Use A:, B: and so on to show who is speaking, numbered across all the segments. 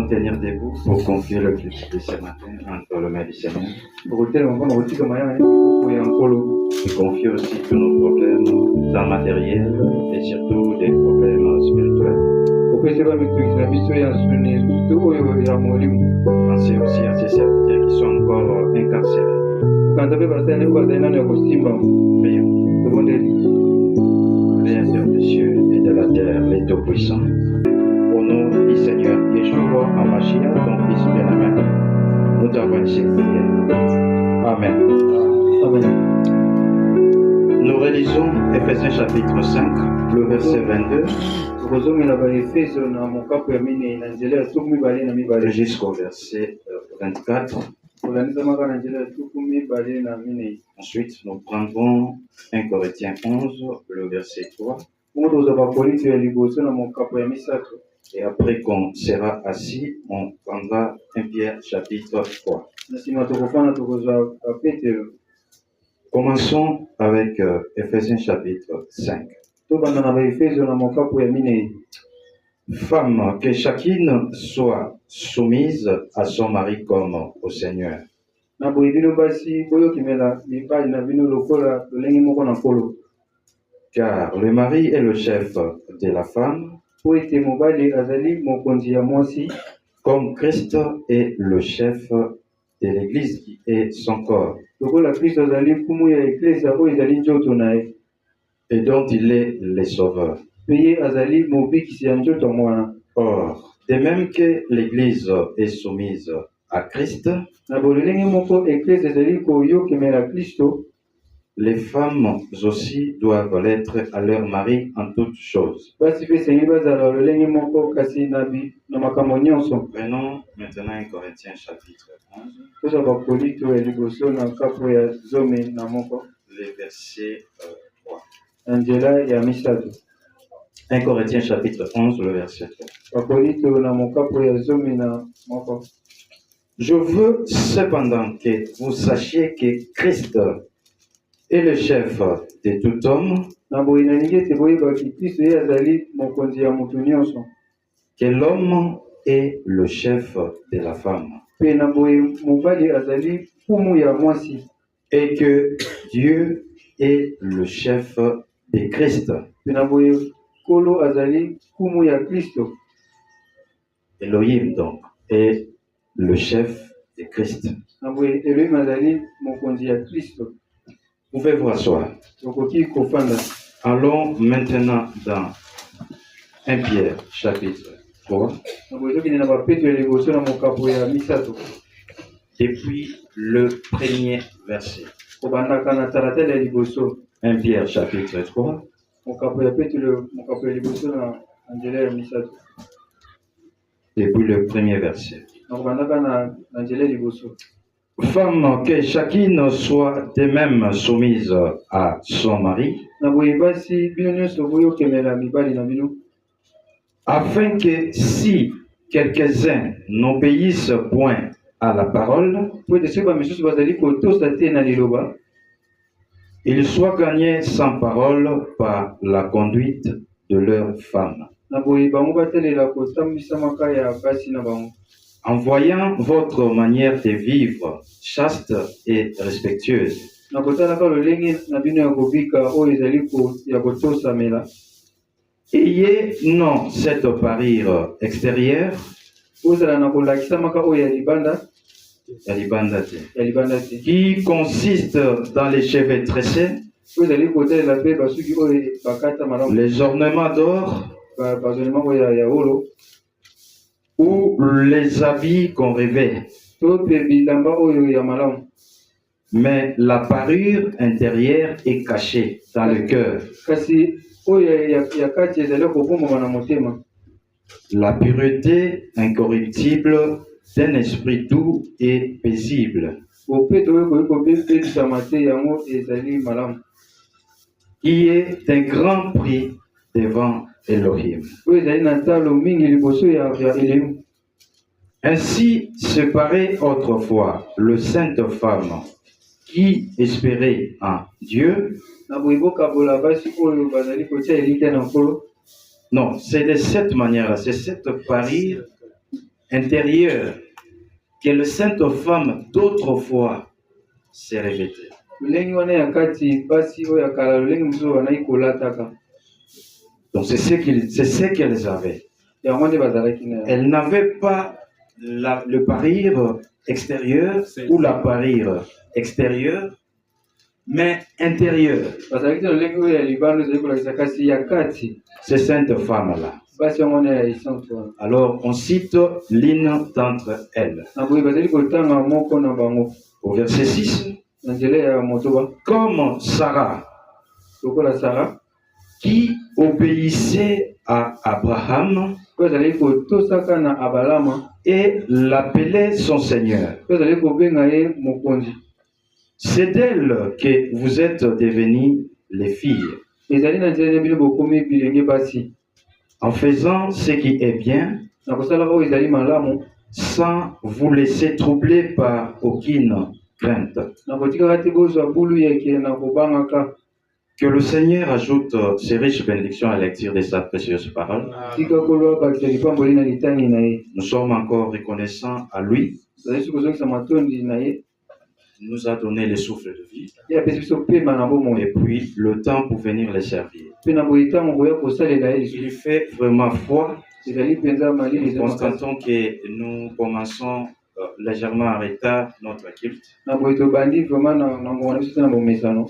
A: nous tenir debout pour confier le culte de ce matin entre les mains du Seigneur. Et confier aussi tous nos problèmes dans matériel et surtout des problèmes spirituels. Pensez aussi à ces serviteurs qui sont encore incarcérés. Prions. Créateur des cieux et de la terre, les Tout-Puissants. Au nom du Seigneur Yeshua HaMashiach, ton Fils bien-aimé, nous t'avons ainsi prié. Amen. Amen. Nous réalisons Éphésiens chapitre 5, le verset 22 jusqu'au verset 24. Ensuite, nous prendrons 1 Corinthiens 11, le verset 3. Et après qu'on sera assis, on prendra 1 Pierre chapitre 3. Commençons avec Éphésiens chapitre 5. Femme, que chacune soit soumise à son mari comme au Seigneur. Car le mari est le chef de la femme, comme Christ est le chef de l'Église qui est son corps, et dont il est le sauveur. Or, de même que l'Église est soumise à Christ, les femmes aussi doivent l'être à leur mari en toutes choses. Prenons maintenant 1 Corinthiens chapitre 11, le verset 3. 1 Corinthiens chapitre 11, le verset 3. Je veux cependant que vous sachiez que Christ est le chef de tout homme, que l'homme est le chef de la femme, et que Dieu est le chef de Christ. Elohim donc est le chef de Christ. Vous pouvez vous asseoir. Allons maintenant dans 1 Pierre chapitre 3. Depuis le premier verset. 1 Pierre chapitre 3. Depuis le premier verset. Femme, que chacune soit de même soumise à son mari, afin que si quelques-uns n'obéissent point à la parole, ils soient gagnés sans parole par la conduite de leurs femmes. En voyant votre manière de vivre chaste et respectueuse, ayez non cette parure extérieure qui consiste dans les cheveux tressés, les ornements d'or ou les habits qu'on revêt, mais la parure intérieure est cachée dans le cœur. La pureté incorruptible d'un esprit doux et paisible, qui est un grand prix devant Elohim. Ainsi se paraît autrefois le sainte femme qui espérait en Dieu. Non, c'est de cette manière, c'est cette parure intérieure que les saintes femmes d'autrefois s'est revêtue. Donc c'est ce qu'elles avaient. Elles n'avaient pas le parure extérieur ou la parure extérieure, mais intérieure. Ces saintes femmes-là. Alors on cite l'une d'entre elles. Au verset 6, comme Sarah, qui obéissait à Abraham et l'appelait son Seigneur. C'est d'elle que vous êtes devenues les filles, en faisant ce qui est bien, sans vous laisser troubler par aucune crainte. Que le Seigneur ajoute ses riches bénédictions à la lecture de sa précieuse parole. Nous sommes encore reconnaissants à lui. Il nous a donné le souffle de vie et puis le temps pour venir les servir. Il fait vraiment froid. Nous constatons que nous commençons légèrement en retard notre culte,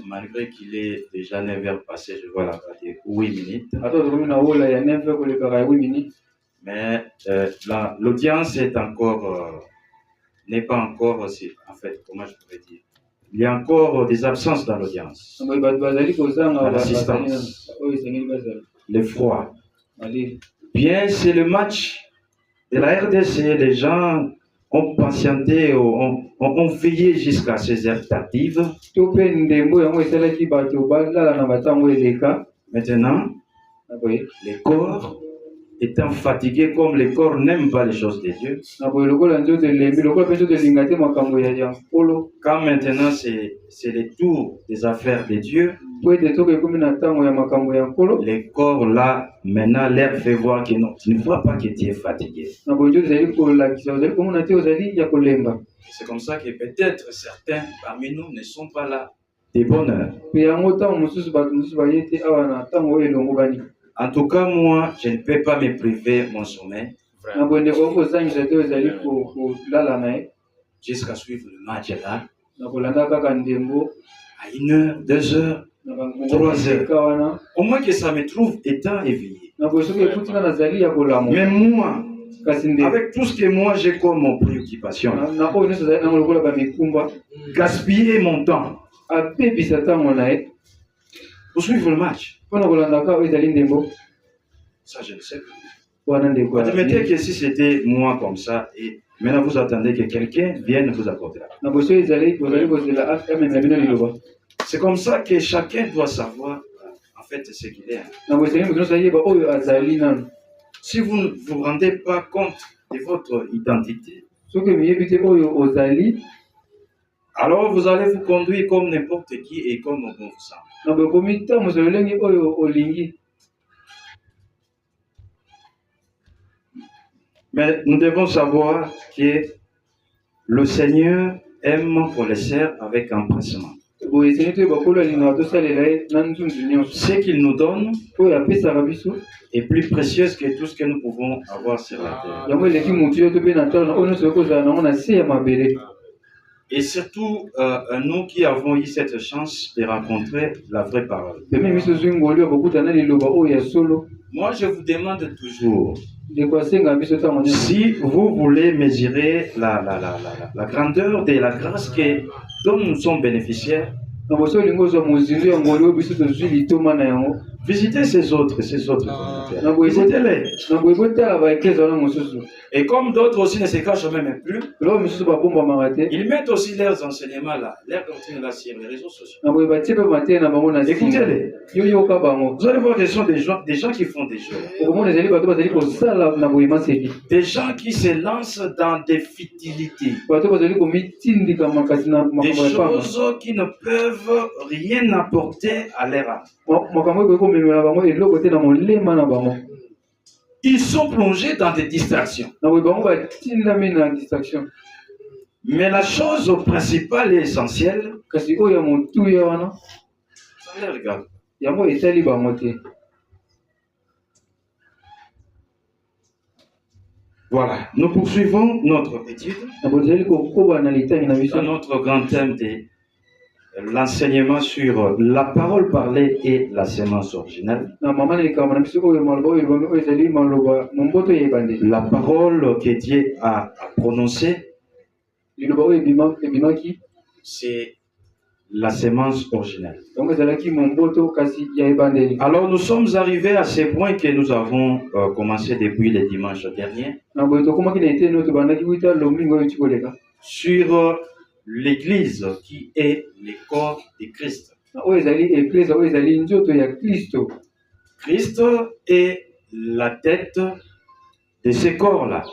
A: malgré qu'il est déjà 9h passé, je vois là-bas 8 minutes. Mais l'audience est encore n'est pas encore aussi, en fait, comment je pourrais dire, il y a encore des absences dans l'audience, dans l'assistance, le froid. Bien, c'est le match de la RDC, les gens ont patienté, ont veillé jusqu'à ces heures tardives. Maintenant, les corps étant fatigués, comme les corps n'aiment pas les choses de Dieu. Quand maintenant c'est le tour des affaires de Dieu, les corps là, maintenant leur fait voir que non, tu ne vois pas que tu es fatigué. C'est comme ça que peut-être certains parmi nous ne sont pas là de bonne heure. En tout cas, moi, je ne peux pas me priver mon sommeil jusqu'à suivre le match là. À 1h, 2h, 3h. Au moins que ça me trouve étant éveillé. Mais moi, avec tout ce que moi j'ai comme préoccupation, gaspiller mon temps pour suivre le match. Ça, je ne sais pas. Admettez que si c'était moi comme ça, et maintenant vous attendez que quelqu'un vienne vous accorder la parole. C'est comme ça que chacun doit savoir en fait ce qu'il est. Si vous ne vous rendez pas compte de votre identité, alors vous allez vous conduire comme n'importe qui et comme bon vous semble. Mais nous devons savoir que le Seigneur aime qu'on le serve avec empressement. Ce qu'il nous donne est plus précieux que tout ce que nous pouvons avoir sur la terre. Et surtout, nous qui avons eu cette chance de rencontrer la vraie parole. Moi, je vous demande toujours, si vous voulez mesurer la grandeur de la grâce dont nous sommes bénéficiaires, visitez ces autres communautaires. Visitez-les. Et comme d'autres aussi ne se cachent même plus, ils mettent aussi leurs enseignements là, leurs doctrines là sur les réseaux sociaux. Écoutez-les. Vous allez voir, des gens qui font des choses. Des gens qui se lancent dans des futilités. Des choses qui ne peuvent rien apporter à leur âme. ils sont plongés dans des distractions. Mais la chose principale et essentielle, regarde. Voilà, nous poursuivons notre étude dans notre grand thème de l'enseignement sur la parole parlée et la sémence originale. La parole que Dieu a prononcée, c'est la sémence originale. Alors nous sommes arrivés à ce point que nous avons commencé depuis le dimanche dernier sur l'Église qui est le corps de Christ. Christ est la tête de ce corps-là.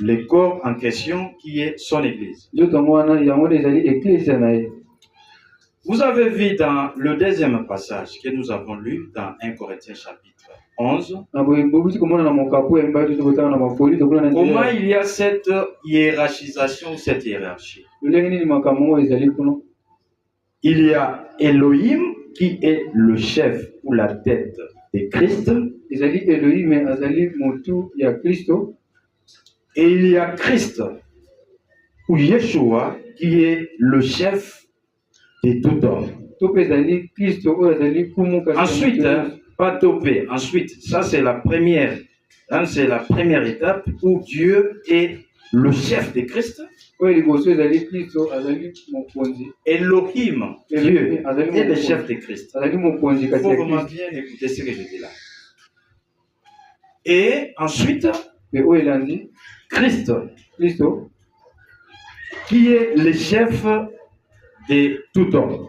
A: Le corps en question qui est son Église. Vous avez vu dans le deuxième passage que nous avons lu dans 1 Corinthiens chapitre 11, comment il y a cette hiérarchisation, cette hiérarchie. Il y a Elohim qui est le chef ou la tête de Christ. Et il y a Christ ou Yeshua qui est le chef de tout homme. Ensuite, pas topé. Ensuite, ça c'est la première étape où Dieu est le chef de Christ. Elohim, Dieu, est le chef de Christ. Il faut vraiment bien écouter ce que je dis là. Et ensuite, Christ, qui est le chef de tout homme.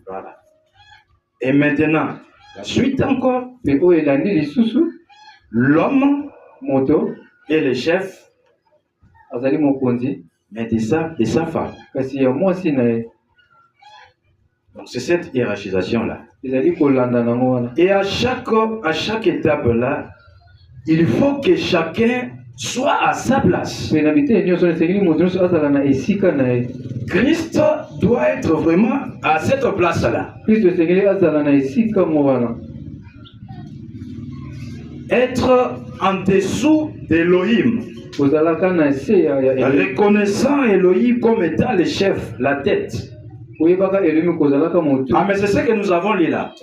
A: Voilà. Et maintenant, la suite encore, l'homme est le chef, mais de sa femme. Donc c'est cette hiérarchisation-là. Et à chaque étape-là, il faut que chacun soit à sa place. Christ doit être vraiment à cette place-là. Être en dessous d'Elohim. Reconnaissant Elohim comme étant le chef, la tête. Ah, mais c'est ce que nous avons lu là.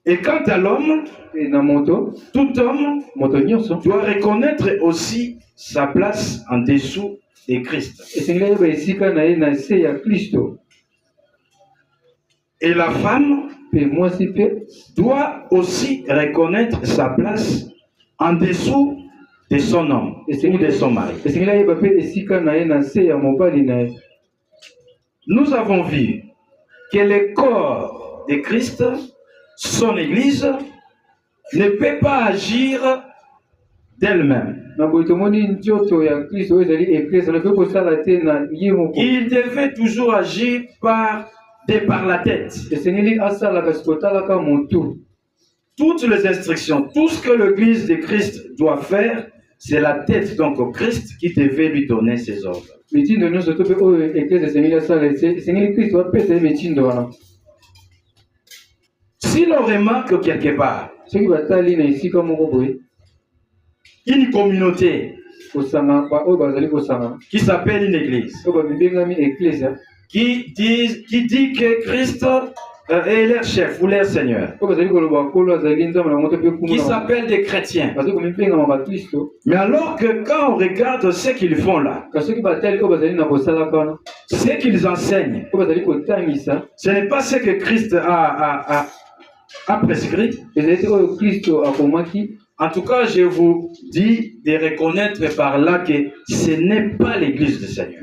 A: Et quant à l'homme, tout homme doit reconnaître aussi sa place en dessous de Christ. Et la femme doit aussi reconnaître sa place en dessous de son homme ou de son mari. Nous avons vu que le corps de Christ, son Église, ne peut pas agir d'elle-même. Il devait toujours agir par la tête. Toutes les instructions, tout ce que l'Église de Christ doit faire, c'est la tête, donc Christ, qui devait lui donner ses ordres. Si l'on remarque quelque part une communauté qui s'appelle une église, qui dit que Christ est leur chef ou leur Seigneur, qui s'appellent des chrétiens. Mais alors que quand on regarde ce qu'ils font là, ce qu'ils enseignent, ce n'est pas ce que Christ a prescrit. En tout cas, je vous dis de reconnaître par là que ce n'est pas l'église du Seigneur.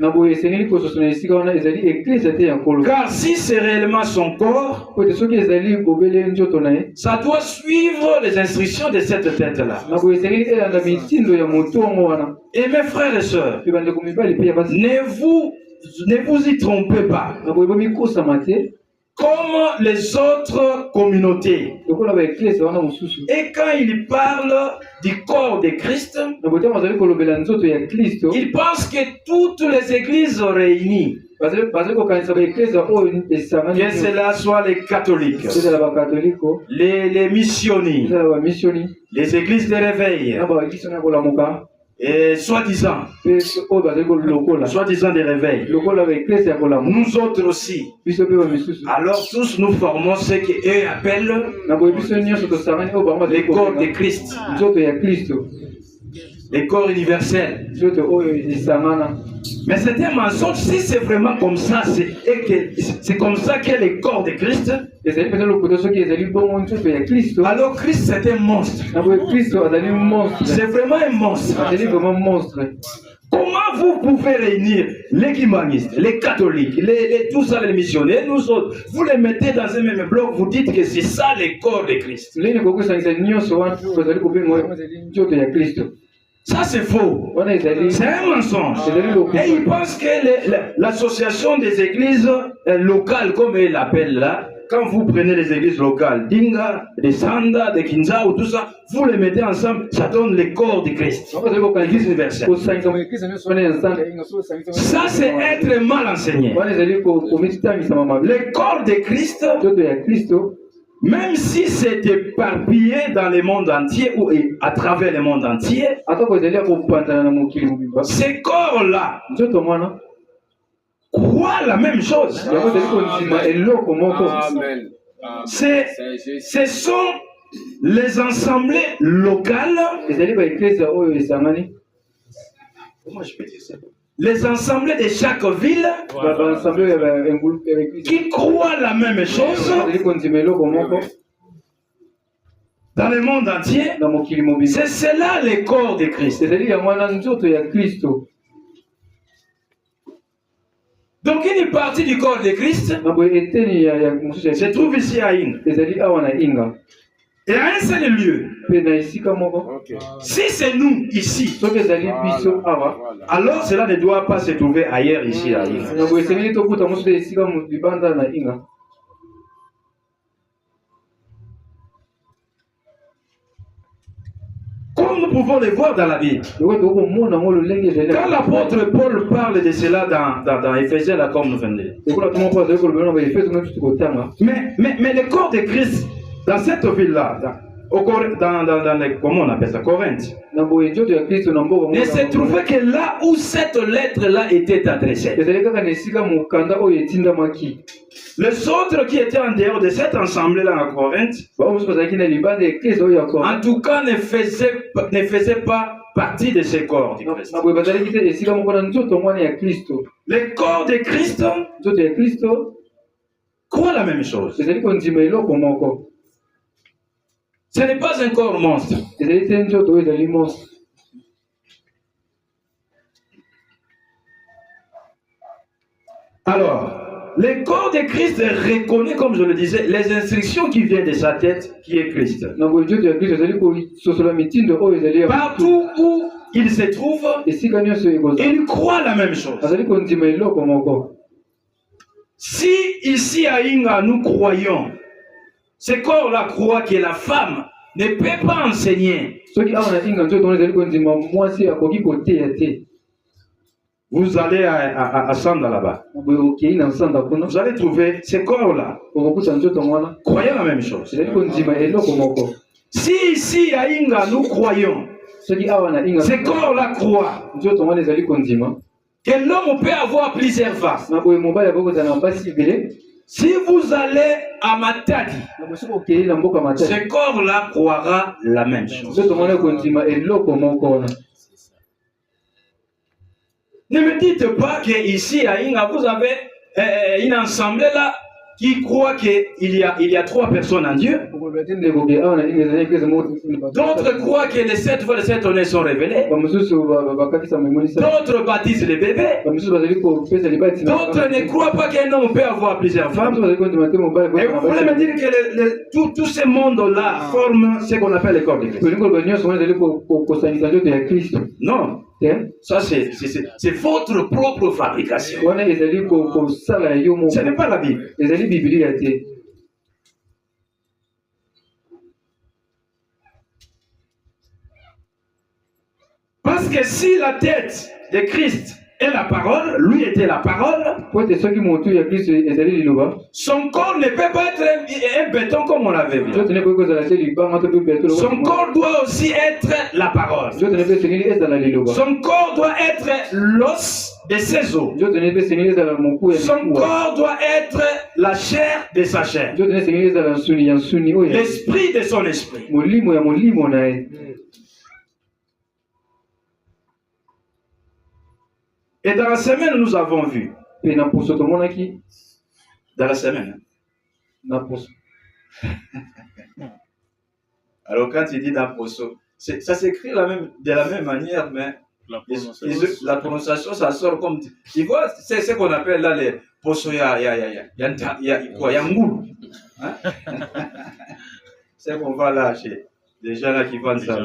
A: Car si c'est réellement son corps, ça doit suivre les instructions de cette tête-là. Et mes frères et sœurs, ne vous ne vous y trompez pas. Comme les autres communautés. Et quand il parle du corps de Christ, il pense que toutes les églises réunies, que cela soit les catholiques, les missionnaires, les églises de réveil, et soi-disant des réveils, nous autres aussi. Alors tous nous formons ce qu'eux appellent les corps de Christ, les corps universels. Mais c'est un mensonge. Si c'est vraiment comme ça, c'est comme ça qu'est le corps de Christ. Alors Christ c'est un monstre. C'est vraiment un monstre. Comment vous pouvez réunir les guimanistes, les catholiques, tous ça, les missionnaires, nous autres, vous les mettez dans un même bloc, vous dites que c'est ça le corps de Christ. Ça c'est faux. C'est un mensonge. Et ils pensent que l'association des églises locales, comme ils l'appellent là, quand vous prenez les églises locales, Dinga, des Sanda, des Kinza ou tout ça, vous les mettez ensemble, ça donne le corps de Christ. L'église universelle. Ça c'est être mal enseigné. Le corps de Christ, même si c'est éparpillé dans le monde entier ou à travers le monde entier, ces corps-là croient la même chose. Ce sont les assemblées locales. Comment je peux dire ça? Les assemblées de chaque ville qui croient la même chose dans le monde entier. C'est cela le corps de Christ. Donc une partie du corps de Christ se trouve ici à Inga. Et à un seul lieu. Si c'est nous ici, alors cela ne doit pas se trouver ailleurs ici à Inga. Comme nous pouvons le voir dans la Bible. Quand l'apôtre Paul parle de cela dans Éphésiens, là, comme nous venons de dire. Mais le corps de Christ, dans cette ville-là, comment on appelle ça, Corinthe, ne se trouvait que là où cette lettre-là était adressée. Les autres qui étaient en dehors de cette assemblée-là à Corinthe, en tout cas, ne faisaient pas partie de ce corps du Christ. Le corps de Christ croit la même chose. Ce n'est pas un corps monstre. Alors, le corps de Christ reconnaît, comme je le disais, les instructions qui viennent de sa tête, qui est Christ. Partout où il se trouve, il croit la même chose. Si ici à Inga nous croyons, ce corps-là croit que la femme ne peut pas enseigner. Vous allez à Sanda là-bas. Vous allez trouver ce corps-là. Croyez la même chose. Si ici à Inga nous croyons, ce corps-là croit que l'homme peut avoir plusieurs faces. Si vous allez à Matadi, ce corps-là croira la même chose. Ne me dites pas qu'ici à Inga, vous avez une assemblée là qui croit qu'il y a 3 personnes en Dieu. D'autres croient que les 7 fois les 7 honnêtes sont révélés. D'autres baptisent les bébés. D'autres ne croient pas qu'un homme peut avoir plusieurs femmes. Et vous voulez me dire que tout ce monde-là forme ce qu'on appelle le corps de Christ? Non.
B: Ça, c'est votre propre fabrication. Ce n'est pas la Bible. Parce que si la tête de Christ est la parole, lui était la parole, son corps ne peut pas être un béton comme on l'avait vu. Son corps doit aussi être la parole. Son corps doit être l'os de ses os. Son corps doit être la chair de sa chair. L'esprit de son esprit. Et dans la semaine, nous avons vu. Dans la semaine. Alors, quand il dit dans Poso, ça s'écrit de la même manière, mais la prononciation, ça sort comme. Tu vois, c'est ce qu'on appelle là les Poso Yangoulou. C'est qu'on va là chez des gens là qui vendent ça.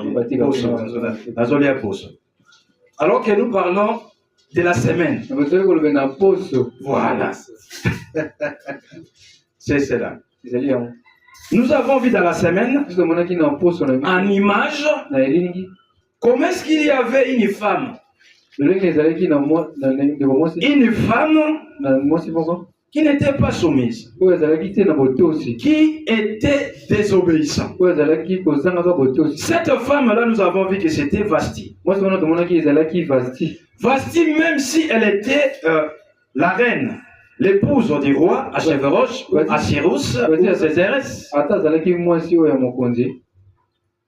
B: Alors que nous parlons de la semaine. Voilà. C'est cela. Nous avons vu dans la semaine, en image, comment est-ce qu'il y avait une femme. Une femme qui n'était pas soumise, qui était désobéissante. Cette femme-là, nous avons vu que c'était Vasti. Vasti, même si elle était la reine, l'épouse du roi Achashverosh, Asirus, Césares,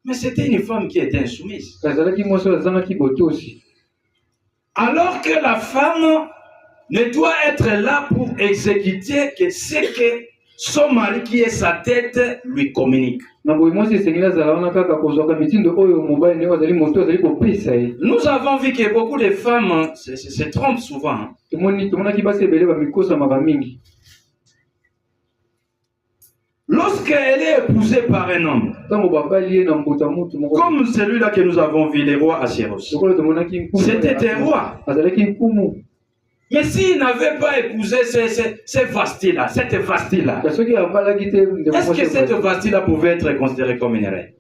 B: mais c'était une femme qui était insoumise. Alors que la femme ne doit être là pour exécuter que ce que son mari qui est sa tête lui communique. Nous avons vu que beaucoup de femmes se trompent souvent. Lorsqu'elle est épousée par un homme, comme celui-là que nous avons vu, le roi Assyros, c'était un roi. Mais s'il n'avait pas épousé cette Vasti-là, est-ce que cette Vasti-là pouvait être considérée comme une reine?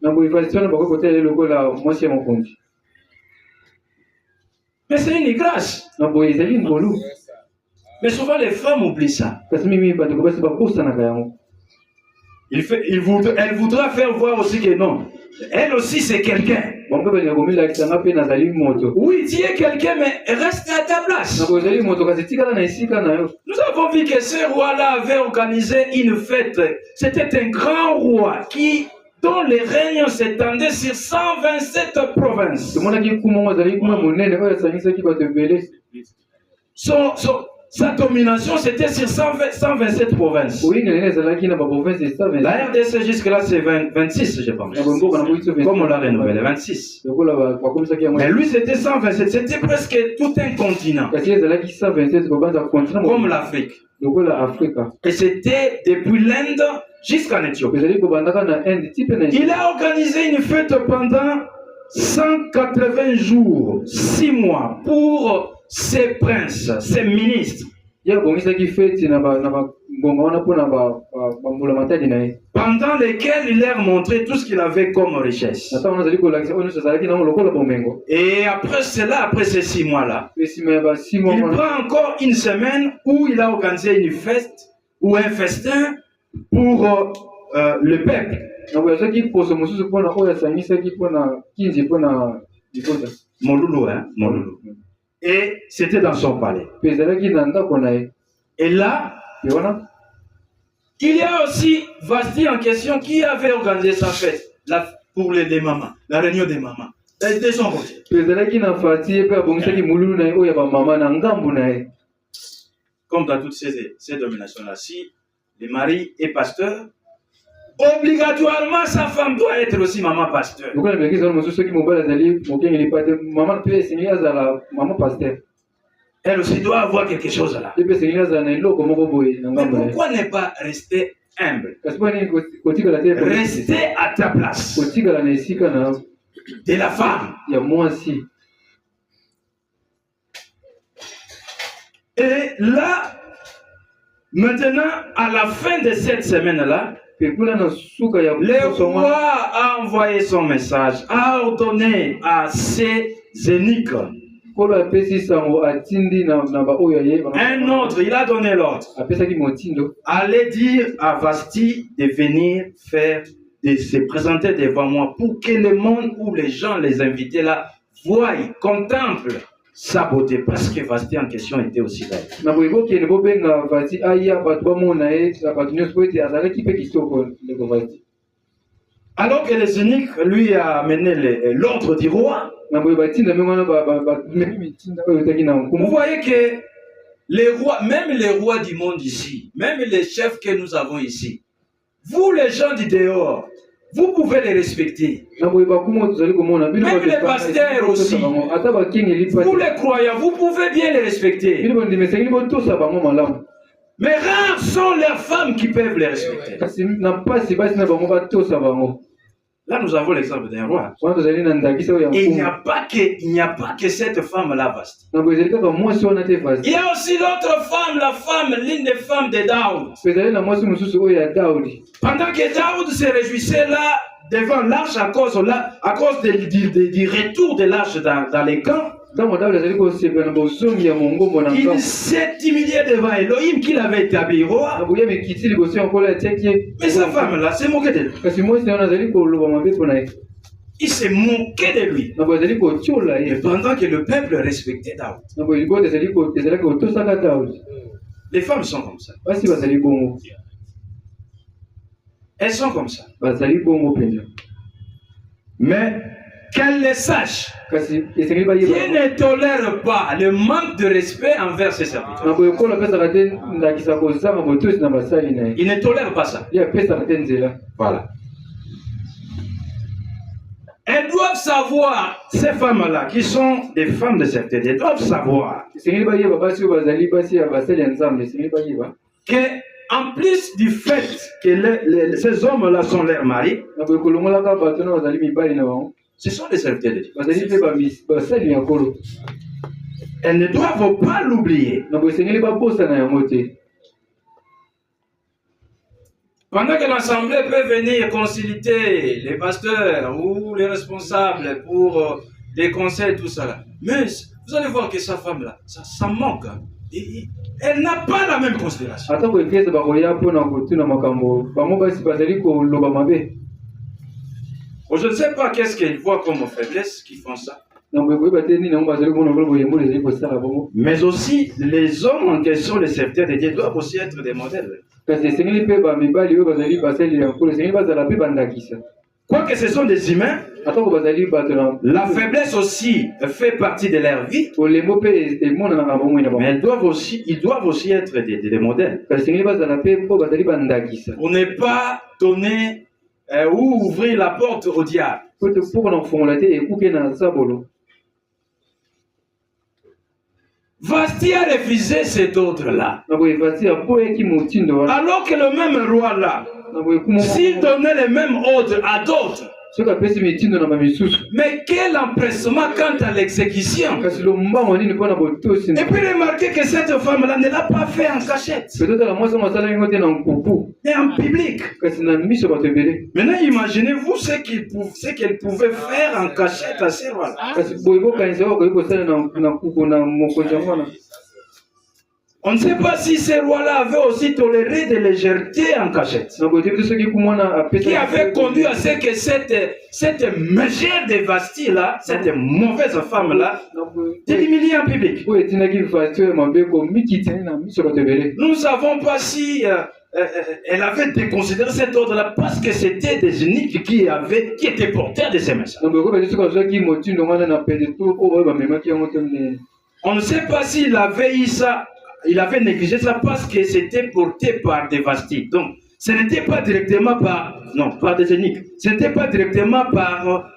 B: Mais c'est une grâce. Mais souvent les femmes oublient ça. Elle voudra faire voir aussi que non. Elle aussi c'est quelqu'un. Oui, tu es quelqu'un, mais reste à ta place. Nous avons vu que ce roi-là avait organisé une fête. C'était un grand roi dont les règnes s'étendaient sur 127 provinces. Sa domination, c'était sur 127 provinces. La RDC jusque-là, c'est 26, je pense. Comme on l'a rénové, 26. Mais lui, c'était 127. C'était presque tout un continent. Comme l'Afrique. Et c'était depuis l'Inde jusqu'en Éthiopie. Il a organisé une fête pendant 180 jours, 6 mois, pour ses princes, ses ministres, pendant lesquels il leur montrait tout ce qu'il avait comme richesse. Et après cela, après ces 6 mois-là, il prend encore une semaine où il a organisé une fête ou un festin pour le peuple. Molulu, hein? Molulu. Et c'était dans son palais. Et là, il y a aussi Vasti en question qui avait organisé sa fête pour les mamans, la réunion des mamans. De son côté. Comme dans toutes ces dominations-là, si le mari est pasteur, obligatoirement sa femme doit être aussi maman pasteur. Elle aussi doit avoir quelque chose là. Mais pourquoi ne pas rester humble? Rester à ta place. De la femme. Et là, maintenant, à la fin de cette semaine-là, le roi a envoyé son message, a ordonné à ses eunuques. Un autre, il a donné l'ordre. Allez dire à Vasti de venir de se présenter devant moi pour que le monde où les gens, les invités là, voient, contemplent sa beauté, parce que Vasti en question était aussi belle. Alors que les eunuques lui a amené l'ordre du roi, vous voyez que les rois, même les rois du monde ici, même les chefs que nous avons ici, vous les gens du dehors, vous pouvez les respecter. Même les pasteurs aussi, vous les croyants, vous pouvez bien les respecter. Mais rares sont les femmes qui peuvent les respecter. Là, nous avons l'exemple d'un roi. Et il n'y a pas que cette femme-là, Vasti. Il y a aussi l'autre femme, l'une des femmes de Daoud. Pendant que Daoud se réjouissait là, devant l'arche, à cause du retour de l'arche dans les camps, il s'est humilié devant Elohim qu'il avait établi roi. Mais sa femme-là s'est moquée de lui. Il s'est moqué de lui. Et pendant que le peuple respectait Daoud. Les femmes sont comme ça. Elles sont comme ça. Mais qu'elles le sachent, Dieu ne tolère pas le manque de respect envers ses serviteurs. Il ne tolère pas ça. Voilà. Elles doivent savoir, ces femmes-là, qui sont des femmes de serviteurs, elles doivent savoir que, en plus du fait que ces hommes-là sont leurs maris, ce sont des serviteurs de Dieu. Elles ne doivent pas l'oublier. Pendant que l'assemblée peut venir consulter les pasteurs ou les responsables pour des conseils, tout ça. Mais vous allez voir que sa femme-là, ça manque. Et elle n'a pas la même considération. Je ne sais pas qu'est-ce qu'ils voient comme faiblesse qui font ça. Mais aussi, les hommes en question, les serviteurs de Dieu, doivent aussi être des modèles. Quoique ce sont des humains, la faiblesse aussi fait partie de leur vie. Mais ils doivent aussi être des modèles. Pour ne pas donner ou ouvrir la porte au diable. Vasti a refusé cet ordre-là. Alors que le même roi-là, s'il donnait le même ordre à d'autres, mais quel empressement quant à l'exécution. Et puis remarquez que cette femme-là ne l'a pas fait en cachette, mais en public. Maintenant, imaginez-vous ce qu'elle pouvait faire en cachette à ces rois. On ne sait pas si ces rois-là avaient aussi toléré de légèreté en cachette, qui avait conduit à ce que cette mégère de Vasti-là, cette mauvaise femme-là, l'humilier en public. Nous ne savons pas si elle avait déconsidéré cet ordre-là parce que c'était des eunuques qui étaient porteurs de ces messages. On ne sait pas s'il avait eu ça. Il avait négligé ça parce que c'était porté par des Vasti. Donc, ce n'était pas directement par des eunuques. Ce n'était pas directement par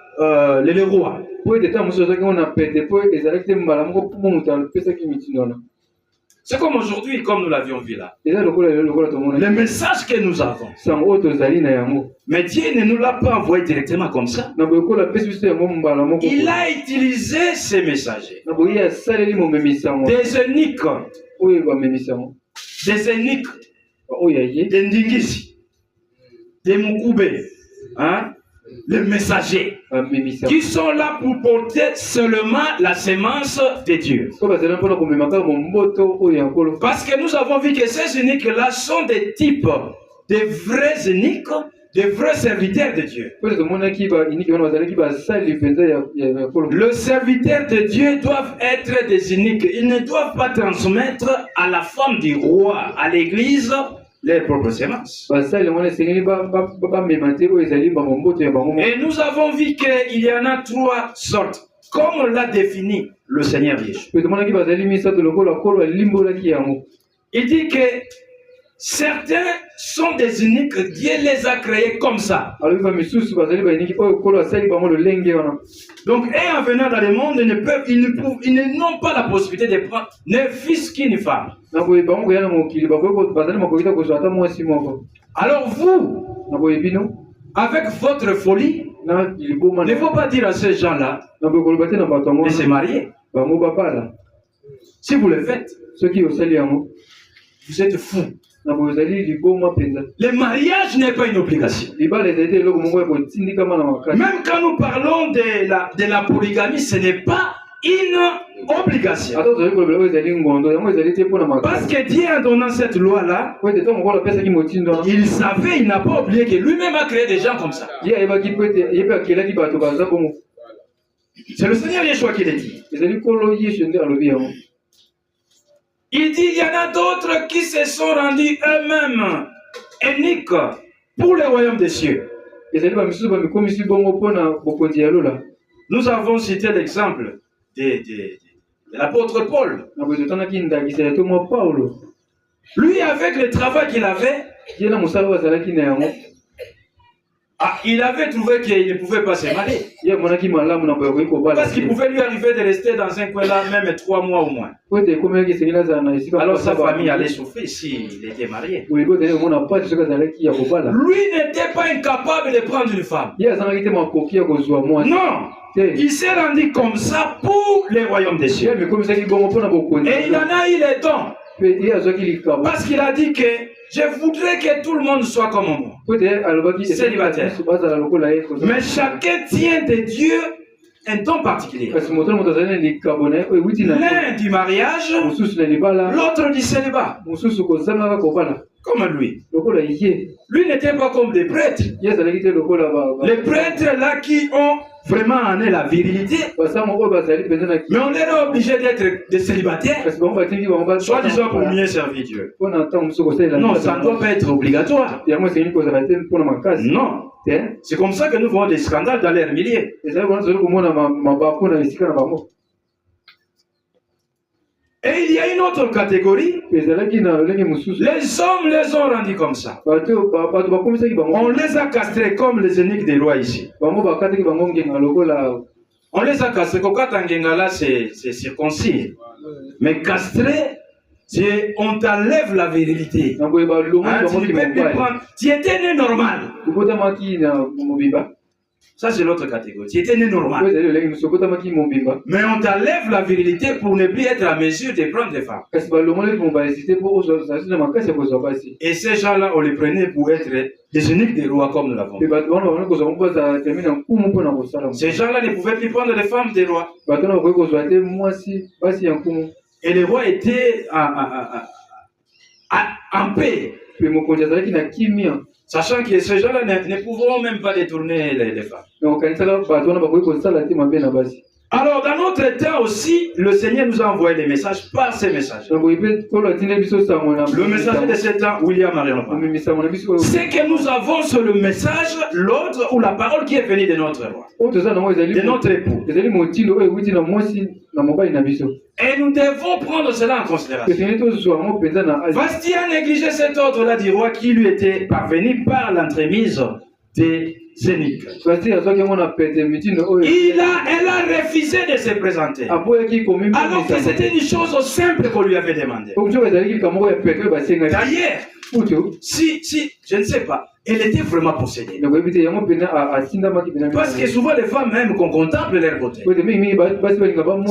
B: les rois. C'est comme aujourd'hui, comme nous l'avions vu là. Le message que nous avons. Mais Dieu ne nous l'a pas envoyé directement comme ça. Il a utilisé ces messagers. Des eunuques des eunuques, des ndingisi, des mukube, hein, les messagers, qui sont là pour porter seulement la sémence de Dieu. Parce que nous avons vu que ces eunuques-là sont des types, des vrais eunuques, des vrais serviteurs de Dieu. Le serviteur de Dieu doivent être des eunuques. Ils ne doivent pas transmettre à la femme du roi, à l'église, les propres semences. Et nous avons vu qu'il y en a 3 sortes, comme l'a défini le Seigneur Jésus. Il dit que certains sont des eunuques, Dieu les a créés comme ça. Donc, en venant dans le monde, ils n'ont pas la possibilité de prendre ne fils qu'une femme. Alors vous, avec votre folie, il ne faut pas dire à ces gens-là de se marier. Si vous le faites, vous êtes fous. Le mariage n'est pas une obligation. Même quand nous parlons de la polygamie, ce n'est pas une obligation. Parce que Dieu, en donnant cette loi-là, il savait, il n'a pas oublié que lui-même a créé des gens comme ça. C'est le Seigneur Yeshua qui l'a dit. Il dit, il y en a d'autres qui se sont rendus eux-mêmes uniques pour le royaume des cieux. Nous avons cité l'exemple de l'apôtre Paul. Lui, avec le travail qu'il avait, il avait trouvé qu'il ne pouvait pas se marier. Parce qu'il pouvait lui arriver de rester dans un coin là même 3 mois au moins. Alors sa famille allait souffrir s'il était marié. Lui n'était pas incapable de prendre une femme. Non. Il s'est rendu comme ça pour les royaumes des cieux. Et il en a eu les dons. Parce qu'il a dit que je voudrais que tout le monde soit comme moi. Célibataire. Mais chacun tient de Dieu un don particulier. L'un du mariage, l'autre du célibat. Comme lui. Lui n'était pas comme des prêtres. Les prêtres là qui ont vraiment en eux la virilité. Mais on est obligé d'être des célibataires. Soit disant pour mieux servir Dieu. Non, ça ne doit pas être obligatoire. Non. C'est comme ça que nous voyons des scandales dans l'air millier. Et il y a une autre catégorie. Les hommes les ont rendus comme ça. On les a castrés comme les eunuques des rois ici. On les a castrés. Là, c'est circoncis. Mais castrés, on t'enlève la virilité. Hein, tu étais né normal. Ça, c'est l'autre catégorie. Tu étais né normal. Mais on t'enlève la virilité pour ne plus être à mesure de prendre des femmes. Et ces gens-là, on les prenait pour être des eunuques des rois comme nous l'avons. Ces gens-là ne pouvaient plus prendre les femmes des rois. Et les rois étaient en paix. Sachant que ces gens-là ne pouvront même pas détourner les femmes. Alors, dans notre temps aussi, le Seigneur nous a envoyé des messages par ces messages. Le messager de ce temps, William Marion. C'est que nous avons sur le message l'ordre ou la parole qui est venue de notre roi, de notre époux. Et nous devons prendre cela en considération. Vasti a négligé cet ordre-là du roi qui lui était parvenu par l'entremise des eunuques. Elle a refusé de se présenter. Alors que c'était une chose simple qu'on lui avait demandé. D'ailleurs, Si, je ne sais pas. Elle était vraiment possédée. Parce que souvent les femmes même qu'on contemple leur beauté.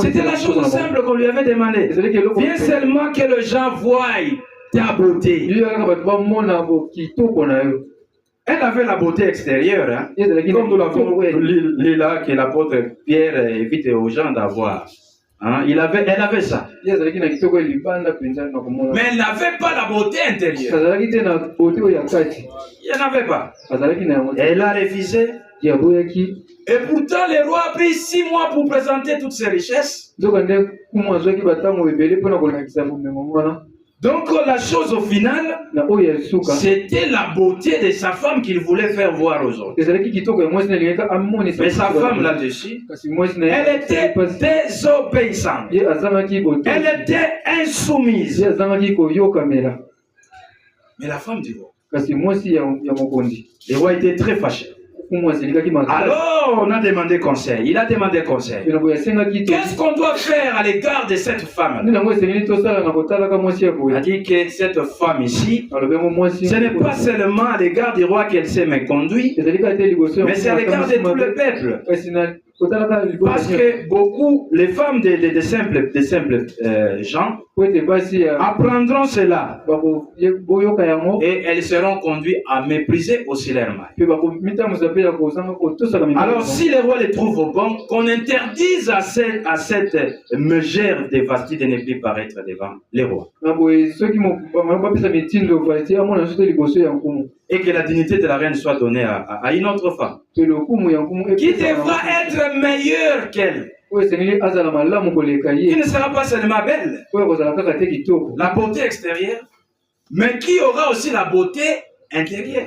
B: C'était la chose simple qu'on lui avait demandé. Viens seulement que les gens voient ta beauté. Elle avait la beauté extérieure, hein? Comme nous l'avons lu là, que l'apôtre Pierre évite aux gens d'avoir. Hein? Elle avait ça. Mais elle n'avait pas la beauté intérieure. Il n'y en avait pas. Elle a refusé. Et pourtant, le roi a pris 6 mois pour présenter toutes ses richesses. Donc la chose au final, c'était la beauté de sa femme qu'il voulait faire voir aux autres. Mais sa femme là-dessus, elle était désobéissante. Elle était insoumise. Mais la femme du roi, le roi était très fâché. Alors on a demandé conseil. Il a demandé conseil. Qu'est-ce qu'on doit faire à l'égard de cette femme? Il a dit que cette femme ici, ce n'est pas seulement à l'égard du roi qu'elle s'est méconduite, mais c'est à l'égard de tout le peuple. Parce que beaucoup, les femmes des simples gens apprendront cela et elles seront conduites à mépriser aussi leur mari. Alors si le roi les trouve bon, qu'on interdise à cette mégère de Vasti de ne plus paraître devant les rois. Et que la dignité de la reine soit donnée à une autre femme qui devra être meilleure qu'elle, qui ne sera pas seulement belle, la beauté extérieure, mais qui aura aussi la beauté intérieure.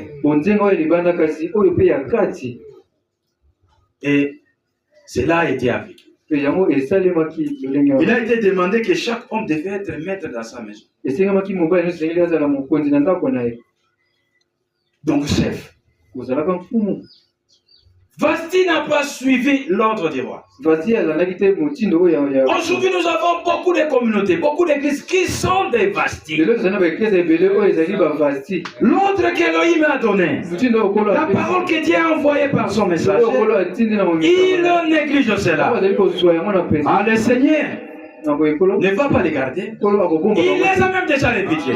B: Et cela a été appliqué. Il a été demandé que chaque homme devait être maître dans sa maison. Donc chef. Vasti n'a pas suivi l'ordre du roi. Aujourd'hui, nous avons beaucoup de communautés, beaucoup d'églises qui sont des Vasti. L'ordre qu'Elohim a donné, la parole que Dieu a envoyée par son message, il néglige cela. Ah, le Seigneur ne va pas les garder. Il les a même déjà répétés.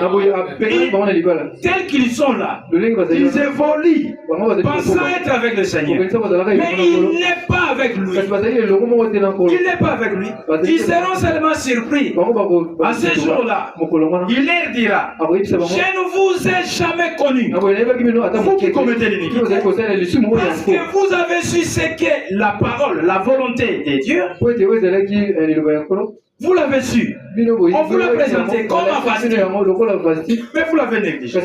B: Tels qu'ils sont là, ils évoluent, pensant être avec le Seigneur. Mais il n'est pas avec lui. Il n'est pas avec lui. Ils seront seulement surpris. À ce jour-là, il leur dira: je ne vous ai jamais connu. Vous qui commettez l'iniquité. Parce que vous avez su ce qu'est la parole, la volonté de Dieu. Vous l'avez su. On vous l'a présenté comme un Vasti. Mais vous l'avez négligé.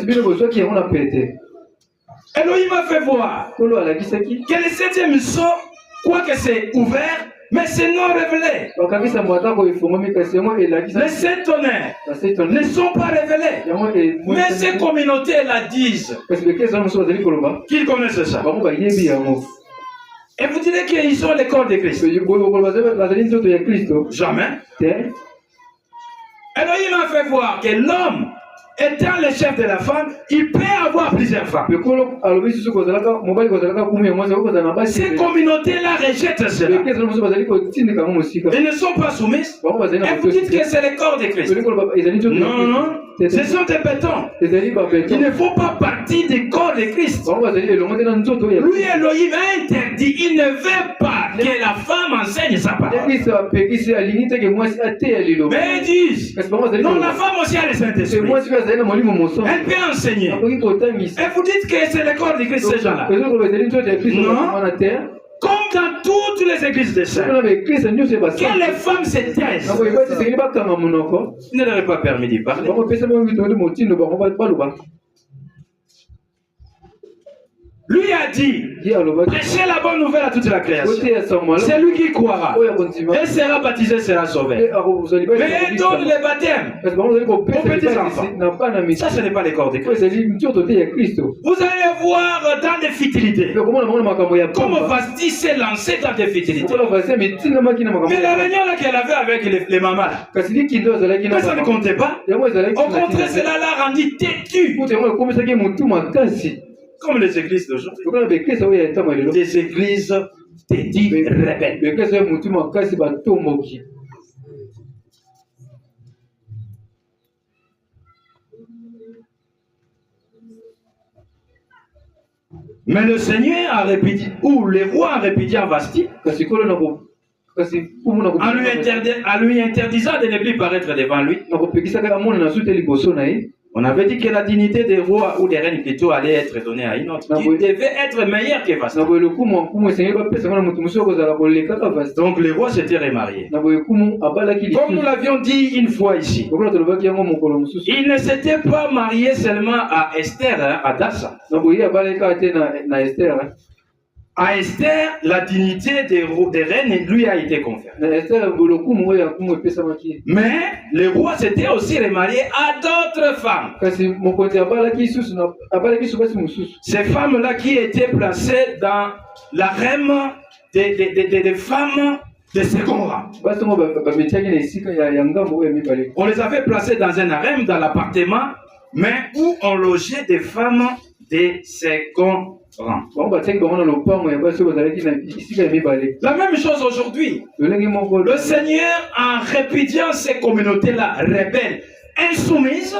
B: Elohim a fait voir que le 7e sceau, quoique c'est ouvert, mais c'est non révélé. Les 7 tonnerres ne sont pas révélés. Mais ces communautés la disent qu'ils connaissent ça. Et vous direz qu'ils sont les corps de Christ. Jamais. Elohim a fait voir que l'homme, étant le chef de la femme, il peut avoir plusieurs femmes. Ces communautés-là rejettent cela. Ils ne sont pas soumises. Et vous dites que c'est le corps de Christ. Non, non. Ce sont des bétons. Ils ne font pas partie du corps de Christ. Lui, Elohim a interdit. Il ne veut pas que la femme enseigne sa parole. Mais ils disent: non, la femme aussi a le Saint-Esprit. Elle peut enseigner. Et vous dites que c'est le corps de Christ, ces gens-là. Non. Comme dans toutes les églises de saints, que les femmes se taisent. Ne leur est pas permis d'y parler. Lui a dit, prêchez la bonne nouvelle à toute la création. C'est lui qui croira. Et sera baptisé, sera sauvé. Mais il donne le baptême aux petits enfants. Ça, ce n'est pas les corps de Christ. Vous allez voir dans des futilités. Comment Vasti s'est lancé dans des futilités. Mais la réunion là qu'elle avait avec les mamans, là, mais ça ne comptait pas. Au contraire, cela l'a rendu têtu. Comme les églises d'aujourd'hui. Des églises têtues, rebelles. Mais le Seigneur a répudié, ou le roi a répudié Vasti, en lui interdisant de ne plus paraître devant lui. On avait dit que la dignité des rois ou des reines plutôt allait être donnée à une autre. Il devait être meilleur que Vasti. Donc le roi s'était remarié. Comme nous l'avions dit une fois ici, il ne s'était pas marié seulement à Esther, à Dassa. À Esther, la dignité des reines lui a été conférée. Mais le roi s'était aussi remarié à d'autres femmes. Ces femmes-là qui étaient placées dans la reine des femmes de second rang. On les avait placées dans un harem, dans l'appartement, mais où on logeait des femmes de second rang. La même chose aujourd'hui. Le Seigneur, en répudiant ces communautés-là rebelles, insoumises,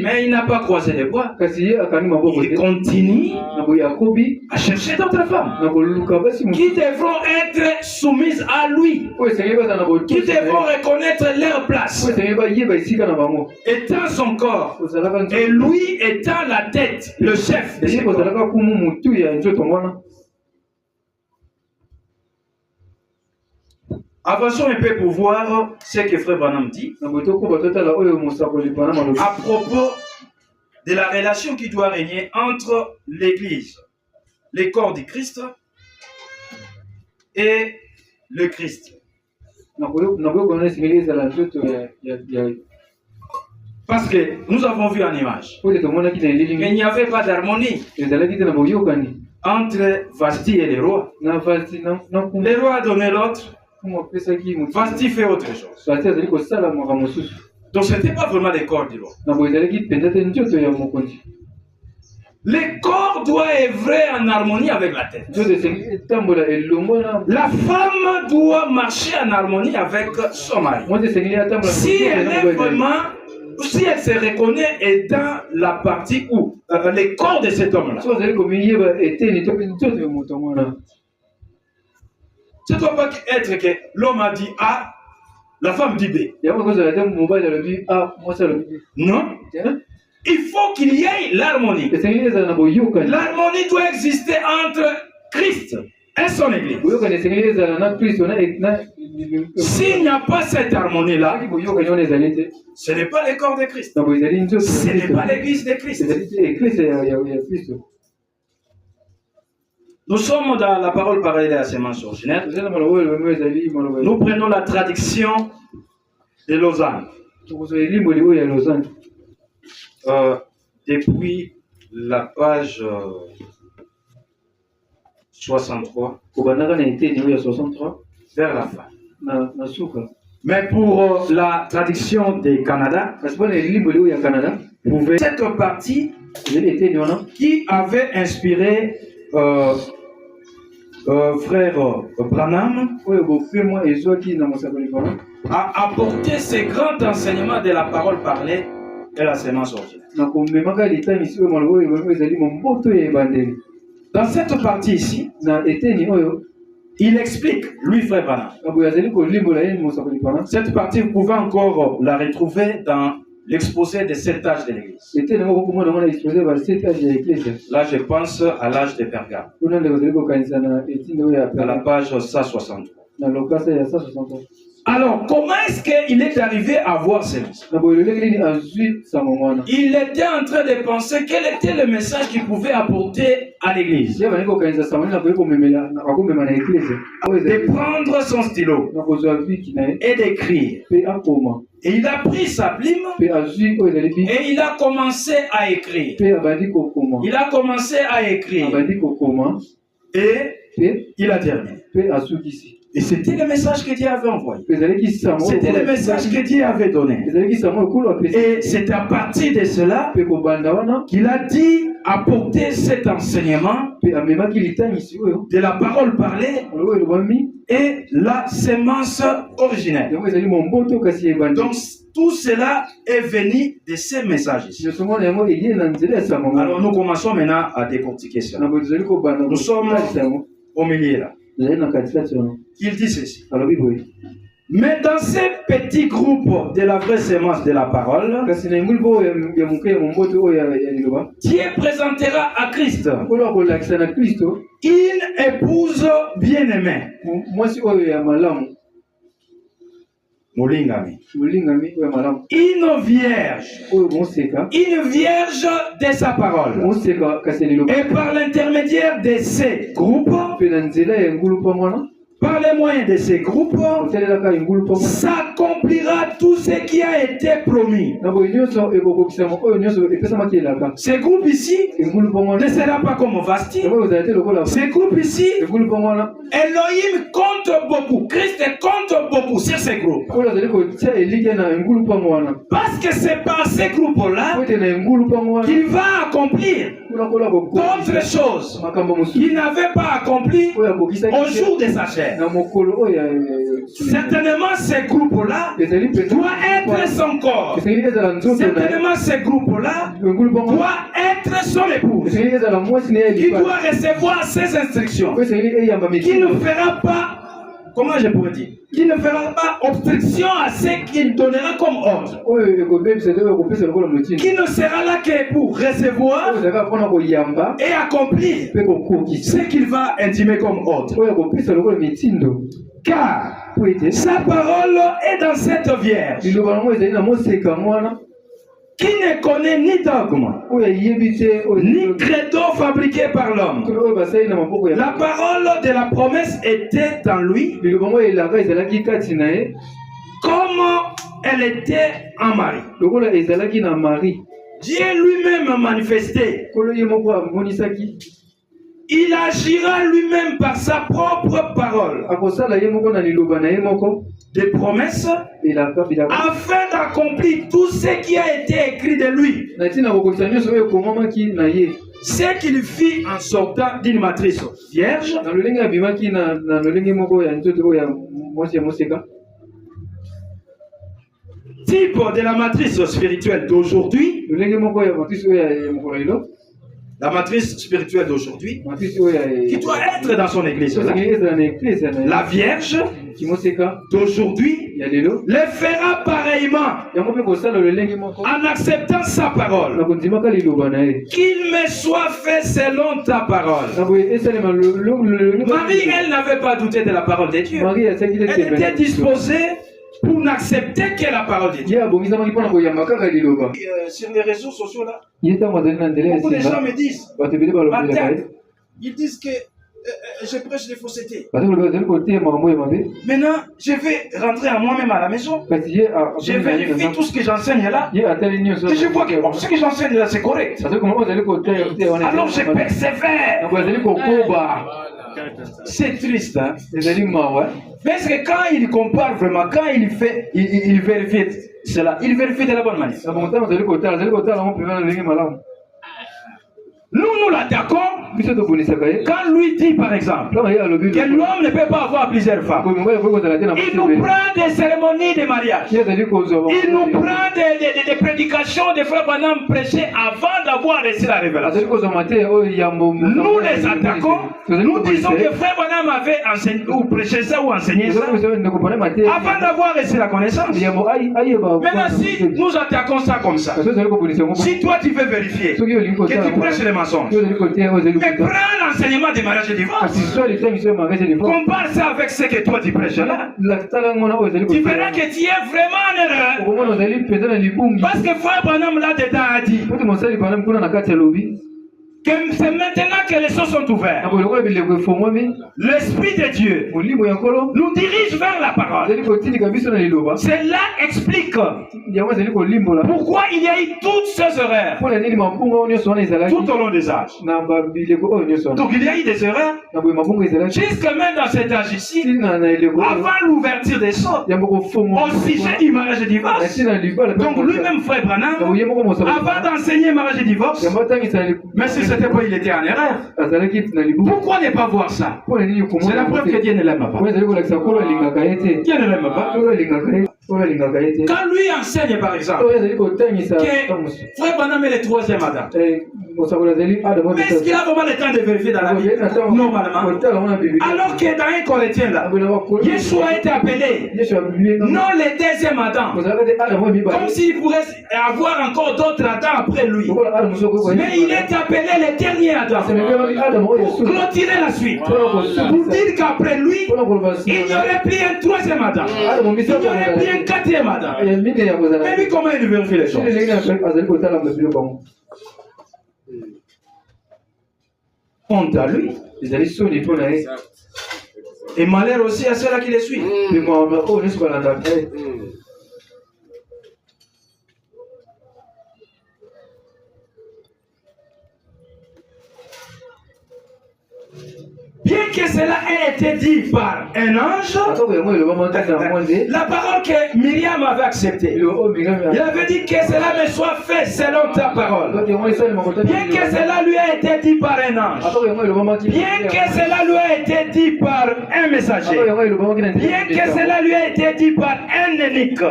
B: mais il n'a pas croisé les bras. Il continue à chercher d'autres femmes qui devront être soumises à lui, qui devront reconnaître leur place, étant son corps, et lui étant la tête, le chef de ce corps. Avançons un peu pour voir ce que Frère Branham dit à propos de la relation qui doit régner entre l'Église, le corps du Christ et le Christ. Parce que nous avons vu en image qu'il n'y avait pas d'harmonie entre Vasti et le roi. Le roi a donné l'autre. Vasti fait autre chose. Donc ce n'était pas vraiment le corps du roi. Le corps doit œuvrer en harmonie avec la tête. La femme doit marcher en harmonie avec son mari. Si elle est vraiment, si elle se reconnaît est dans la partie où le corps de cet homme-là. Ça ne doit pas être que l'homme a dit A, la femme dit B. Non. Il faut qu'il y ait l'harmonie. L'harmonie doit exister entre Christ et son Église. S'il n'y a pas cette harmonie-là, ce n'est pas le corps de Christ. Ce n'est pas l'Église de Christ. Nous sommes dans la parole parallèle à la sémence originelle. Nous prenons la traduction de Lausanne. Depuis la page 63 vers la fin. Mais pour la traduction du Canada, vous pouvez cette partie qui avait inspiré frère Branham a apporté ces grands enseignements de la parole parlée et la sémence originale. Dans cette partie ici, il explique, lui frère Branham. Cette partie, vous pouvez encore la retrouver dans l'exposé des 7 âges de l'Église. Là, je pense à l'âge de Pergame. À la page 163. Alors, comment est-ce qu'il est arrivé à voir cela? Il était en train de penser quel était le message qu'il pouvait apporter à l'église. De prendre son stylo et d'écrire. Et il a pris sa plume et il a commencé à écrire. Il a commencé à écrire. Et il a terminé. Et c'était le message que Dieu avait envoyé. C'était le message que Dieu avait donné. Et c'est à partir de cela qu'il a dit apporter cet enseignement de la parole parlée et la sémence originelle. Donc tout cela est venu de ces messages. Alors nous commençons maintenant à décortiquer cela. Nous sommes au milieu là. Il dit ceci. Mais dans ces petits groupes de la vraie sémence de la parole, Dieu présentera à Christ une épouse bien-aimée. Une vierge de sa parole. Et par l'intermédiaire de ces groupes, par les moyens de ces groupes, s'accomplira tout ce qui a été promis. Ces groupes ici ne sera pas comme Vasti. Ces groupes ici, Elohim compte beaucoup, Christ compte beaucoup sur ces groupes. Parce que c'est par ces groupes-là qu'il va accomplir d'autres choses qu'il n'avait pas accompli au jour de sa chair. Certainement, ces groupes-là doivent être son corps. Certainement, ces groupes-là doivent être son épouse. Qui doit recevoir ses instructions. Qui ne fera pas, comment je pourrais dire, qui ne fera pas obstruction à ce qu'il donnera comme ordre. Qui ne sera là que pour recevoir et accomplir ce qu'il va intimer comme ordre. Car sa parole est dans cette vierge qui ne connaît ni dogme, ni credo fabriqué par l'homme. La parole de la promesse était en lui, comme elle était en Marie. Dieu lui-même manifesté. Il agira lui-même par sa propre parole. Des promesses afin d'accomplir tout ce qui a été écrit de lui. Ce qu'il fit en sortant d'une matrice vierge. Type de la matrice spirituelle d'aujourd'hui. La matrice spirituelle d'aujourd'hui qui doit être dans son église. La Vierge d'aujourd'hui le fera pareillement en acceptant sa parole. Qu'il me soit fait selon ta parole. Marie, elle n'avait pas douté de la parole de Dieu. Elle était disposée pour n'accepter que la parole de Dieu. Sur les réseaux sociaux là, beaucoup de gens me disent, ils disent que je prêche des faussetés. Maintenant, je vais rentrer à moi-même à la maison. Je vérifie tout ce que j'enseigne là. Et je vois que ce que j'enseigne là, c'est correct. Alors je persévère. C'est triste, hein? Parce que quand il compare vraiment, quand il fait, il vérifie cela, il vérifie de la bonne manière. Nous l'attaquons quand lui dit par exemple que l'homme ne peut pas avoir plusieurs femmes. Il nous prend des cérémonies de mariage. Il nous prend des prédications de frère Branham prêchées avant d'avoir reçu la révélation. Nous les attaquons. Nous disons que frère Branham avait enseigné ou prêché ça ou enseigné ça avant d'avoir reçu la connaissance. Maintenant, si nous attaquons ça comme ça, si toi tu veux vérifier que tu prêches les mensonges, mensonge. Mais prends l'enseignement des mariages et divorces. Compare ça avec ce que toi tu prêches là. Tu verras que tu es vraiment en erreur. Parce que Frère Branham là-dedans a dit que c'est maintenant que les choses sont ouvertes. L'Esprit de Dieu nous dirige vers la parole. Cela explique pourquoi il y a eu toutes ces erreurs tout au long des âges. Donc il y a eu des erreurs jusque même dans cet âge ici, avant l'ouverture des choses, au sujet du mariage et divorce. Donc lui-même, Frère Branham, avant d'enseigner mariage et divorce, mais si c'était pas, il était en erreur. Pourquoi ne pas voir ça? C'est la preuve que Dieu ne l'aime pas. Dieu ne l'aime pas. Quand lui enseigne par exemple que Frère Branham est le troisième Adam, mais est-ce qu'il a vraiment le temps de vérifier dans la Bible? Normalement. Alors que dans un Corinthien là, Yeshua a été appelé non le deuxième Adam, comme s'il pourrait avoir encore d'autres Adam après lui. Mais il est appelé le dernier Adam pour clôturer la suite, pour dire qu'après lui il n'y aurait plus un troisième Adam, il n'y aurait plus un quatrième Adam. Mais lui, comment il vérifie les choses? Honte à lui. Et malheur aussi à ceux-là qui les suivent. Bien que cela ait été dit par un ange, la parole que Myriam avait acceptée, il avait dit que cela me soit fait selon ta parole. Bien que cela lui ait été dit par un ange, bien que cela lui ait été dit par un messager, bien que cela lui ait été dit par un unique,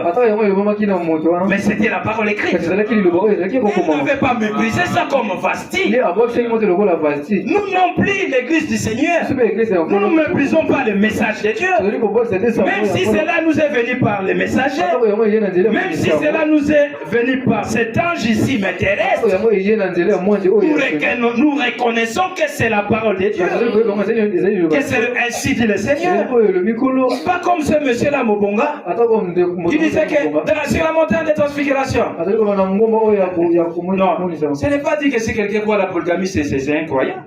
B: mais c'était la parole écrite. Il n'avait pas méprisé ça comme Vasti. Nous non plus, l'église du Seigneur, nous ne méprisons pas le message de Dieu. Même si cela nous est venu par les messagers, même si cela nous est venu par cet ange ici, mais terrestre, nous reconnaissons que c'est la parole de Dieu, que c'est ainsi dit le Seigneur. Pas comme ce monsieur-là, Mobonga, qui disait que sur la montagne de transfiguration. Non, ce n'est pas dit que si quelqu'un croit à la polygamie, c'est incroyable.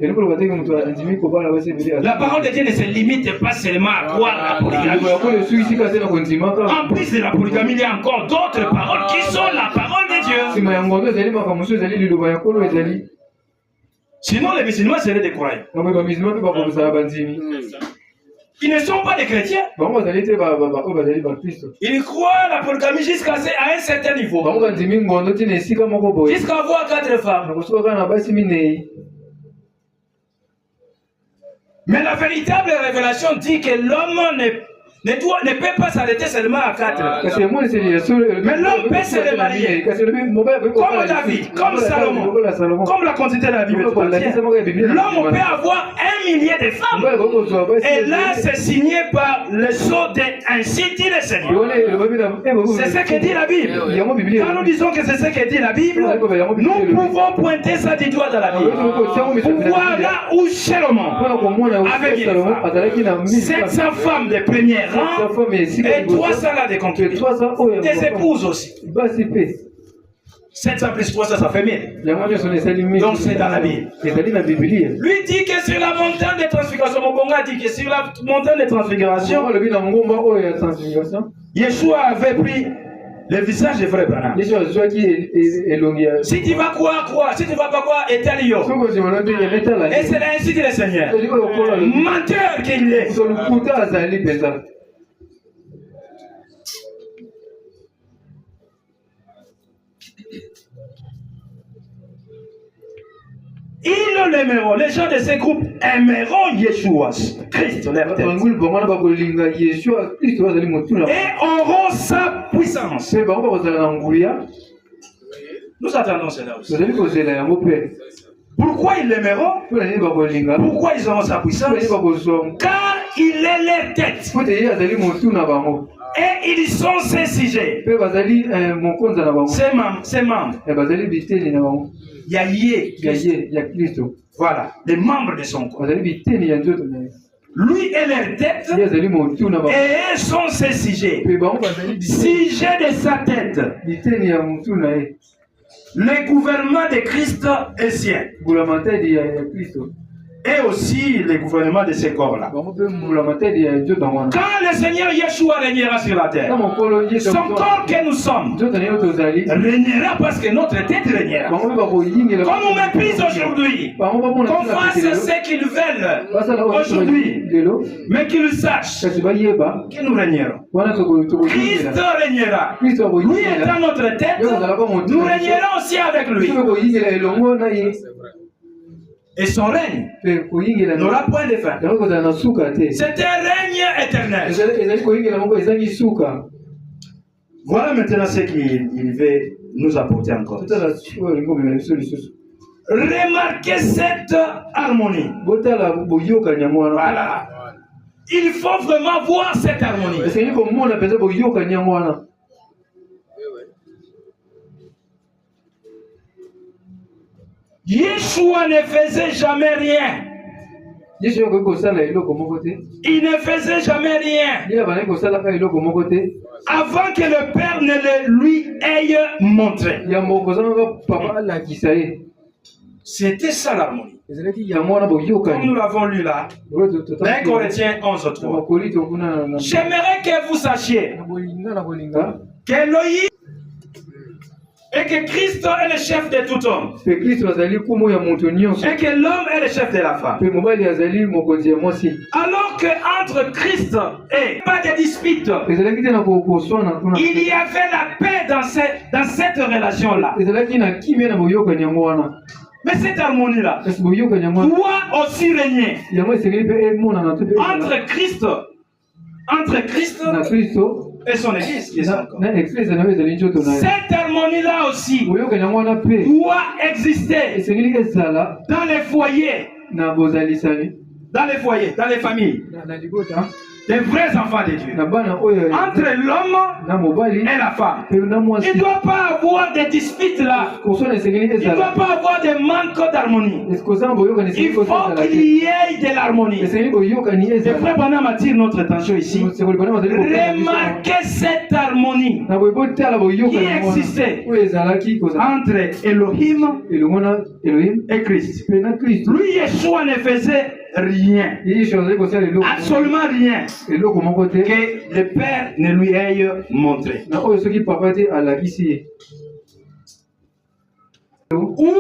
B: La parole de Dieu ne se limite pas seulement à croire à la polygamie. En plus de la polygamie, il y a encore d'autres paroles qui sont la parole de Dieu. Sinon, les musulmans seraient des croyants. Ils ne sont pas des chrétiens. Ils croient à la polygamie jusqu'à un certain niveau. Jusqu'à avoir 4 femmes. Mais la véritable révélation dit que l'homme ne peut pas s'arrêter seulement à 4. Mais l'homme peut se remarier. Comme David, comme Salomon, comme la quantité de la Bible. L'homme peut avoir 1 millier de femmes. Et là, c'est signé par le sceau de ainsi dit le Seigneur. C'est ce que dit la Bible. Quand nous disons que c'est ce que dit la Bible, nous pouvons pointer ça du doigt dans la Bible. Pour voir là où Salomon avait mis 700 femmes de première rang et 300 là de concubines. Des épouses aussi. 700 plus 300, ça fait 1000. Donc c'est dans la Bible. Lui dit que sur la montagne de transfiguration, Mobonga dit que sur la montagne de transfiguration, Yeshua avait pris le visage de Frère Branham. Si tu vas croire, si tu ne vas pas croire, étalio. Et c'est ainsi dit le Seigneur. Menteur qu'il est. Ils l'aimeront. Les gens de ces groupes aimeront Yeshua, Christ, leur tête. Et auront sa puissance. Nous attendons cela aussi. Pourquoi ils l'aimeront? Pourquoi ils auront sa puissance? Car il est leur tête. Et ils sont ces sujets. Ces membres. Il y a Christ. Voilà, les membres de son corps. Lui est leur tête et eux sont ses sujets. Sujet de sa tête. Le gouvernement de Christ est sien. Et aussi le gouvernement de ces corps-là. Quand le Seigneur Yeshua régnera sur la terre, son corps que nous sommes régnera parce que notre tête régnera. Qu'on nous méprise aujourd'hui, qu'on fasse ce qu'ils veulent aujourd'hui, mais qu'ils sachent que nous régnerons. Christ régnera. Lui étant notre tête, nous régnerons aussi avec lui. Et son règne n'aura point de fin. C'est un règne éternel. Voilà maintenant ce qu'il veut nous apporter encore. Remarquez cette harmonie. Voilà. Il faut vraiment voir cette harmonie. Yeshua ne faisait jamais rien. Il ne faisait jamais rien avant que le Père ne le lui ait montré. C'était ça l'harmonie. Comme nous l'avons lu là, 1 Corinthiens 11:3. J'aimerais que vous sachiez qu'Elohim et que Christ est le chef de tout homme. Et que l'homme est le chef de la femme. Alors que entre Christ et pas de dispute, il y avait la paix dans cette relation-là. Mais cette harmonie-là doit aussi régner entre Christ et son église. Cette harmonie-là aussi doit exister dans les foyers, dans les familles, les vrais enfants de Dieu, entre l'homme et la femme. Il ne doit pas avoir de disputes là. Il ne doit pas avoir de manque d'harmonie. Il faut qu'il y ait de l'harmonie. Le frère Branham attire notre attention ici. Remarquez cette harmonie qui existait entre Elohim et Christ. Lui, Yeshua ne faisait rien, absolument rien, que le Père ne lui ait montré. Où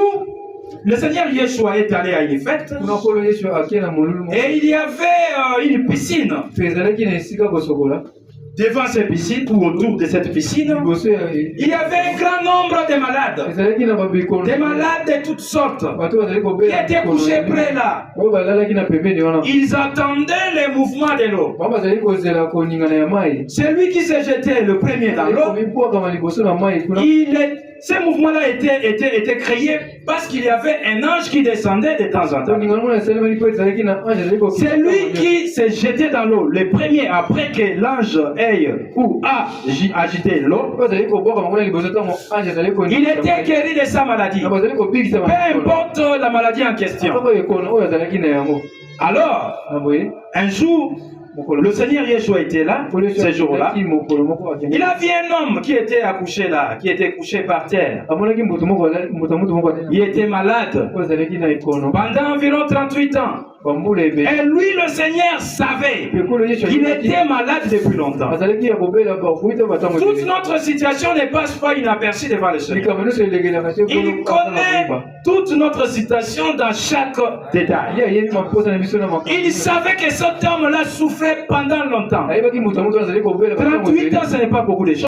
B: le Seigneur Yeshua est allé à une fête et il y avait une piscine. Devant cette piscine ou autour de cette piscine, il y avait un grand nombre de malades. Des malades de toutes sortes qui étaient couchés près là. Ils attendaient les mouvements de l'eau. Celui qui s'est jeté le premier dans l'eau, ces mouvements-là étaient créés parce qu'il y avait un ange qui descendait de temps en temps. C'est lui qui s'est jeté dans l'eau, le premier, après que l'ange ait ou a agité l'eau. Il était guéri de sa maladie. Peu importe la maladie en question. Alors, un jour, le Seigneur Yeshua était là, ce jour-là. Il a vu un homme qui était accouché là, qui était couché par terre. Il était malade pendant environ 38 ans. Et lui, le Seigneur, savait qu'il était malade depuis longtemps. Toute notre situation ne passe pas inaperçue devant le Seigneur. Il connaît toute notre situation dans chaque détail. Il savait que cet homme-là souffrait pendant longtemps. 38 ans, ce n'est pas beaucoup de choses.